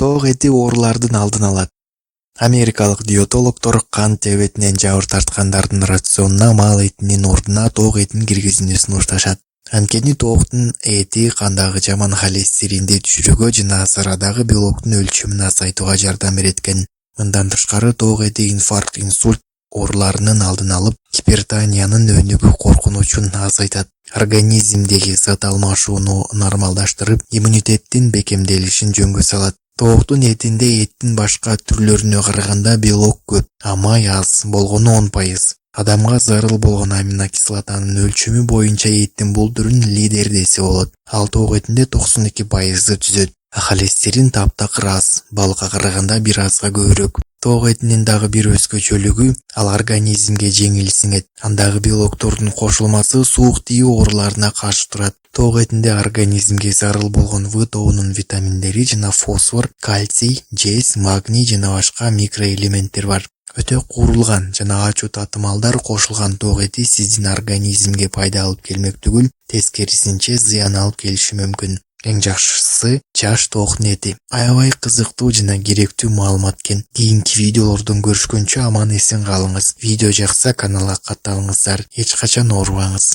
тоок эти оорулардын алдын алат. Америкалык диетологдор кант диабетинен жабыр тарткандардын рационуна мал этинин ордуна тоок этин киргизүүнү сунушташат. Анткени тооктун эти кандагы жаман холестеринди түшүрүүгө жана сырадагы белоктун өлчөмүн азайтууга жардам берет экен. Мындан тышкары тоок эти инфаркт, инсульт ооруларынын алдын алып, гипертониянын өнүгүү коркунучун азайтат. Организмдеги зат алмашууну нормалдаштырып, иммунитеттин бекемделишин жөнгө салат. Тооктун этинде эттин башка түрлөрүнө караганда белок көп, а май аз, болгону 10%. Адамга зарыл болгон аминокислотанын өлчөмү боюнча эттин бул түрүн лидер десе болот. Ал тоок этинде 92% түзөт. Холестерин таптакыр аз, балыкка караганда бир азга көбүрөөк. Тоок этинин дагы бир өзгөчөлүгү ал организмге жеңил сиңет. Андагы белоктордун кошулмасы суук тиүү ооруларына каршы турат. Тоок этинде организмге зарыл болгон В тобунун витаминдери жана фосфор, кальций, жез, магний жана башка микроэлементтер бар. Өтө куурулган жана ачуу татымалдар кошулган тоок эти сиздин организмге пайда алып келмек түгүл, тескерисинче зыян алып келиши мүмкүн. Эң жакшысы жаш тооктун эти. Аябай кызыктуу жана керектүү маалымат экен. Кийинки видеолордон көрүшкөнчө аман эсен калыңыз. Видео жакса каналга катталыңыздар. Эч качан оорубаңыз.